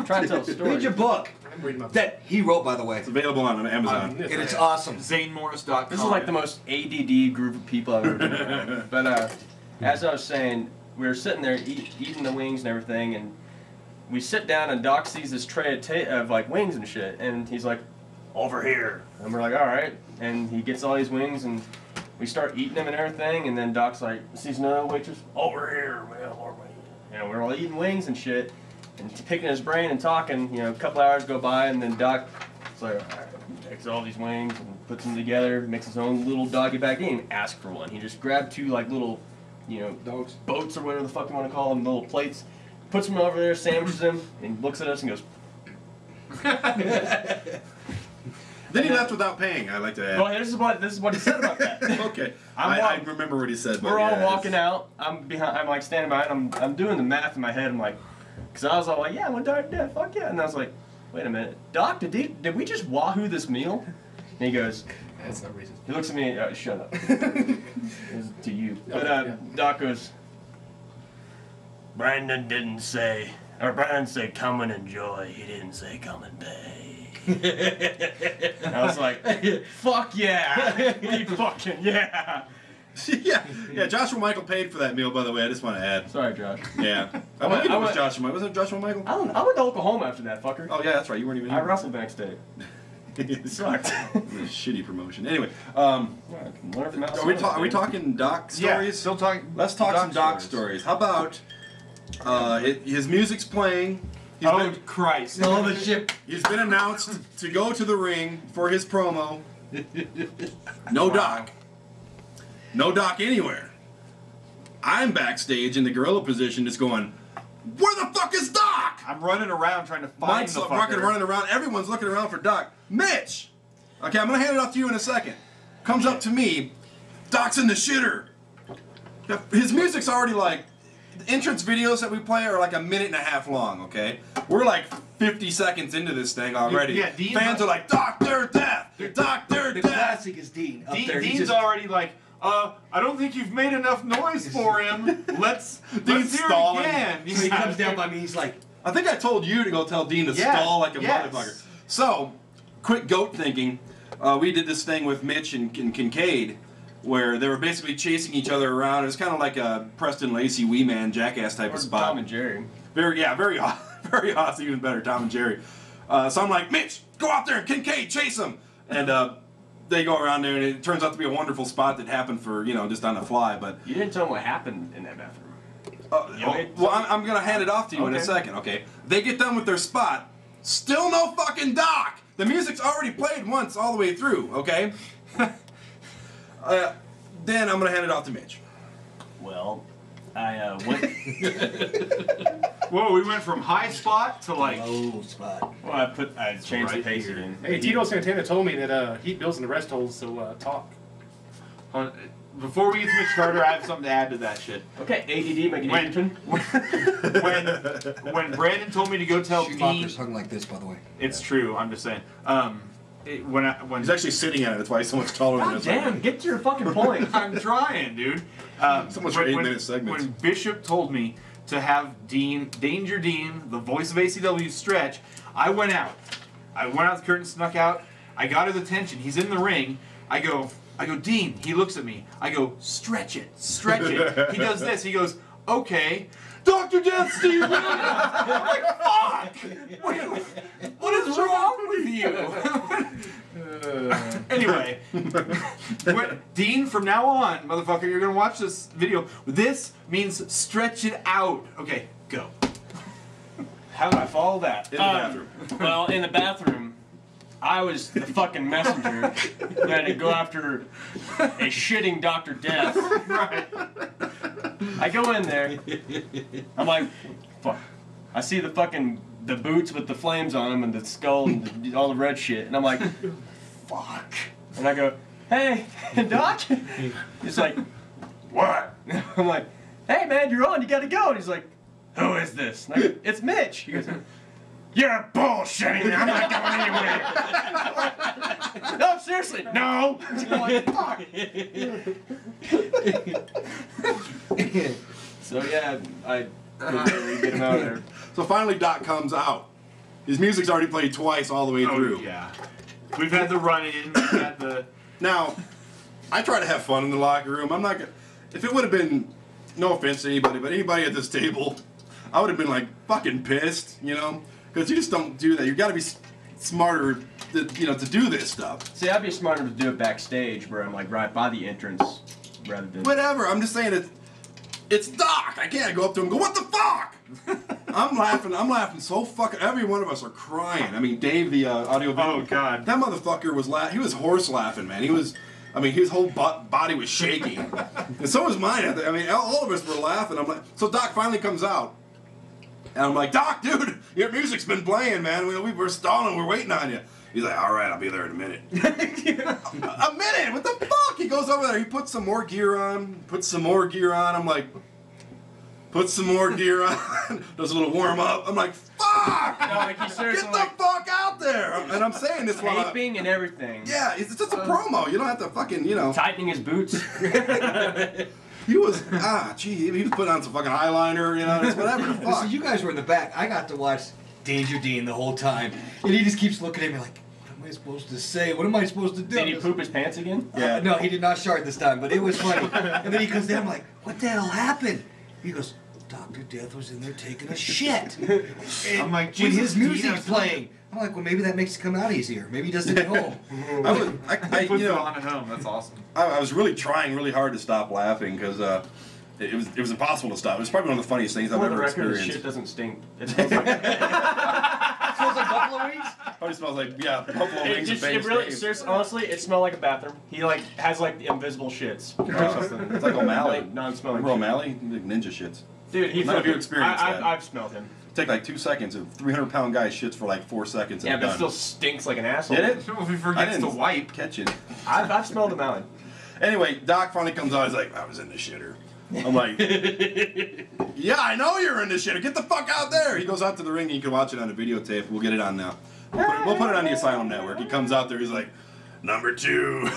trying to tell a story. Read your book. I'm reading my book. That he wrote, by the way. It's available on Amazon. And it's awesome. ZaneMorris.com. This is like the most ADD group of people I've ever been around. But as I was saying, we were sitting there eating the wings and everything, and we sit down and Doc sees this tray of like wings and shit, and he's like, over here. And we're like, all right. And he gets all these wings, and we start eating them and everything, and then Doc's like, sees another waitress, over here, man, over here. You know, we're all eating wings and shit, and picking his brain and talking. You know, a couple hours go by, and then Doc's like, all right, he takes all these wings and puts them together, makes his own little doggy bag. He didn't even ask for one. He just grabbed two like little, you know, Dogs. boats or whatever the fuck you want to call them, little plates, puts them over there, sandwiches them, and looks at us and goes. Then he left without paying, I'd like to add. Well, this is what he said about that. Okay. I remember what he said. We're all walking out. I'm like standing behind. I'm doing the math in my head. I'm like, because I was all like, yeah, I'm gonna die dead. Fuck yeah. And I was like, wait a minute, Doc, did we just wahoo this meal? And he goes, That's no reason. he looks at me. Shut up. It was to you. But Doc goes, Brandon said come and enjoy. He didn't say come and pay. And I was like, fuck yeah. Fucking yeah. yeah, Joshua Michael paid for that meal, by the way. I just want to add. Sorry, Josh. Yeah. I believe it was Joshua Michael. Wasn't it Joshua Michael? I went to Oklahoma after that, fucker. Oh, yeah, that's right. You weren't even I here. wrestled the next day. It sucked. Shitty promotion. Anyway, Learn from are we talking Doc stories? Yeah, still talking. Let's talk some Doc stories. How about his music's playing. Oh, Christ. All the ship. He's been announced to go to the ring for his promo. No Doc. No Doc anywhere. I'm backstage in the gorilla position just going, where the fuck is Doc? I'm running around trying to find Mike's the fucking fucker. running around. Everyone's looking around for Doc. Mitch! Okay, I'm going to hand it off to you in a second. Comes up to me. Doc's in the shitter. His music's already like... The entrance videos that we play are like a minute and a half long, okay? We're like 50 seconds into this thing already. Yeah, Dean's fans are like, Dr. Death! Dr. The Death! classic is Dean. Up there. He's Dean's just, already like, I don't think you've made enough noise for him. Let's hear stalling. it again. so he comes down by me. He's like, I think I told you to go tell Dean to stall like a motherfucker. So, quick goat thinking. We did this thing with Mitch and Kincaid where they were basically chasing each other around. It was kind of like a Preston Lacey Wee Man Jackass type of spot. Tom and Jerry. Very awesome, even better, Tom and Jerry. So I'm like, Mitch, go out there, Kincaid, chase him. And they go around there, and it turns out to be a wonderful spot that happened for, just on the fly. But You didn't tell them what happened in that bathroom. well, I'm going to hand it off to you in a second, okay? They get done with their spot. Still no fucking Doc. The music's already played once all the way through, okay? Then I'm going to hand it off to Mitch. Well, I went. Whoa, we went from high spot to like. low spot. Well, I changed the pace again. Hey, Tito Santana told me that Heat Bill's in the rest holes, so talk. Before we get to Mitch Carter, I have something to add to that shit. Okay, ADD, make an When Brandon told me to go tell Dean, Schumacher's hung like this, by the way. it's true. I'm just saying. When He's actually sitting at it. That's why he's so much taller than God us. damn, get to your fucking point. I'm trying, dude. So much for 8-minute segments. When Bishop told me to have Danger Dean, the voice of ACW, stretch, I went out. I went out the curtain, snuck out. I got his attention. He's in the ring. I go, Dean. He looks at me. I go, stretch it. He does this. He goes, okay. Dr. Death, Steve Williams. I'm like, fuck. What is wrong with you? Anyway, Dean, from now on, motherfucker, you're gonna watch this video. This means stretch it out. Okay, go. How did I follow that? In the bathroom. Well, in the bathroom, I was the fucking messenger that had to go after a shitting Dr. Death. Right. I go in there. I'm like, fuck. I see the boots with the flames on them and the skull and all the red shit. And I'm like, fuck. And I go, hey, Doc? He's like, what? I'm like, hey, man, you're on. You got to go. And he's like, who is this? And I go, it's Mitch. He goes, you're bullshitting me. I'm not going anywhere. No, seriously. No. I'm like, fuck. So, yeah, I couldn't really get him out of there. So finally Doc comes out. His music's already played twice all the way through. Yeah. We've had the run-in. We've had the. Now, I try to have fun in the locker room. I'm not gonna. If it would have been, no offense to anybody, but anybody at this table, I would have been like fucking pissed, you know, because you just don't do that. You got to be smarter, to do this stuff. See, I'd be smarter to do it backstage, where I'm like right by the entrance, rather than. Whatever. I'm just saying it's Doc. I can't go up to him and go, what the fuck? I'm laughing so fucking. Every one of us are crying. I mean, Dave, the audio. Oh God. That motherfucker was he was horse laughing, man. His whole body was shaking, and so was mine. I mean, all of us were laughing. I'm like, so Doc finally comes out, and I'm like, Doc, dude, your music's been playing, man. We're stalling. We're waiting on you. He's like, all right, I'll be there in a minute. A minute? What the fuck? He goes over there. He puts some more gear on. I'm like, put some more gear on. Does a little warm up. I'm like, fuck! No, like he's Get seriously the like fuck out there! And I'm saying this while taping and everything. yeah, it's just a promo. You don't have to fucking, Tightening his boots. He was, he was putting on some fucking eyeliner, it's whatever the So fuck. you guys were in the back. I got to watch Danger Dean the whole time, and he just keeps looking at me like, "What am I supposed to say? What am I supposed to do?" Did he poop his pants again? Yeah. No, he did not shard this time, but it was funny. And then he comes down, I'm like, "What the hell happened?" He goes, "Dr. Death was in there taking a shit." And I'm like, when Jesus, his music's Dean, playing, I'm like, well, maybe that makes it come out easier. Maybe he doesn't at home. I Puts it on at home. That's awesome. I was really trying really hard to stop laughing because it was impossible to stop. It was probably one of the funniest things I've For the ever record, his experienced. shit doesn't stink. It smells like. Smells like buffalo wings? Probably smells like buffalo wings and It Vegas really, Dave. seriously, honestly, it smelled like a bathroom. He has the invisible shits or something. It's like O'Malley. Like non-smelling. Remember shit. O'Malley? Like ninja shits. Dude, he None of you fucking- experienced that. I've smelled him. Take like 2 seconds. A 300-pound guy shits for like 4 seconds. And Yeah, but it done. still stinks like an asshole. Did it? If he I forgets didn't to wipe. catch it. I've smelled him out. Anyway, Doc finally comes out. He's like, I was in the shitter. I'm like, yeah, I know you're in the shitter. Get the fuck out there. He goes out to the ring and you can watch it on a videotape. We'll get it on now. We'll put it on the Asylum Network. He comes out there. He's like, number 2. None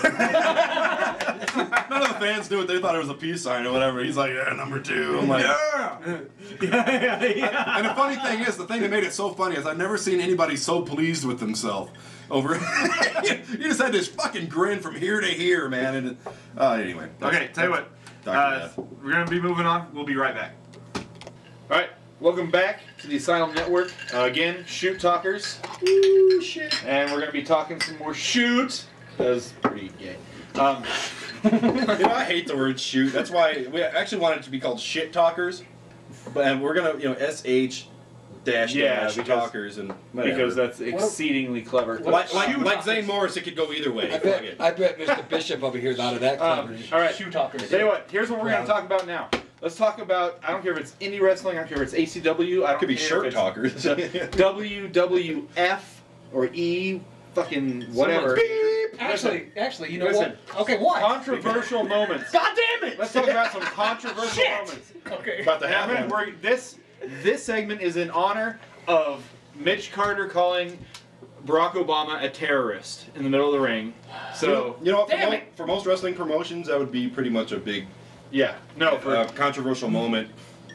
of the fans knew it. They thought it was a peace sign or whatever. He's like, yeah, number 2. I'm like, yeah. And the funny thing is, the thing that made it so funny is I've never seen anybody so pleased with himself over. You just had this fucking grin from here to here, man. And anyway. Okay, tell you what. Dr. Death. We're gonna be moving on. We'll be right back. All right, welcome back to the Asylum Network. Again, shoot talkers. Ooh, shit. And we're gonna be talking some more shoot. That's pretty gay. I hate the word shoot. That's why we actually wanted it to be called shit talkers. But we're gonna, SH dash Yeah, because- talkers and whatever. Because that's exceedingly clever. like Zane Morris, it could go either way. Fuck it. I bet Mr. Bishop over here is out of that clever. All right, Shoe talkers. tell you what. Here's what we're gonna talk about now. Let's talk about. I don't care if it's indie wrestling. I don't care if it's ACW. I don't Could be care shirt if it's talkers. WWF or E fucking whatever. Actually, you know Listen. what? Okay, what? Controversial moments. God damn it! Let's talk about some controversial moments. Okay. About to Now, happen. this segment is in honor of Mitch Carter calling Barack Obama a terrorist in the middle of the ring. So For most wrestling promotions, that would be pretty much a big yeah, no, for controversial moment.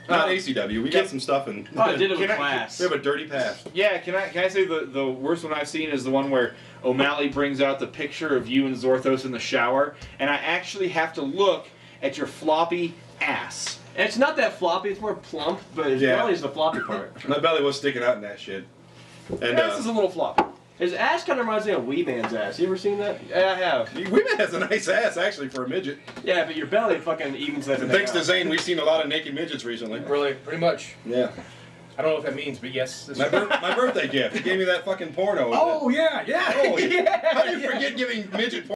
Not ACW. We got some stuff in. I did it with Can I- class. We have a dirty past. yeah. Can I say the worst one I've seen is the one where O'Malley brings out the picture of you and Zorthos in the shower, and I actually have to look at your floppy ass. It's not that floppy, it's more plump, but his Yeah. belly's the floppy part. My belly was sticking out in that shit. And Ass is a little floppy. His ass kind of reminds me of Wee Man's ass. You ever seen that? Yeah, I have. Women has a nice ass actually for a midget. Yeah, but your belly fucking evens that And thing thanks to out. Zane, we've seen a lot of naked midgets recently. Really, pretty much. Yeah. I don't know what that means, but yes. My birthday gift. He gave me that fucking porno. Oh yeah, yeah. Oh, yeah. How do you forget giving midget porno?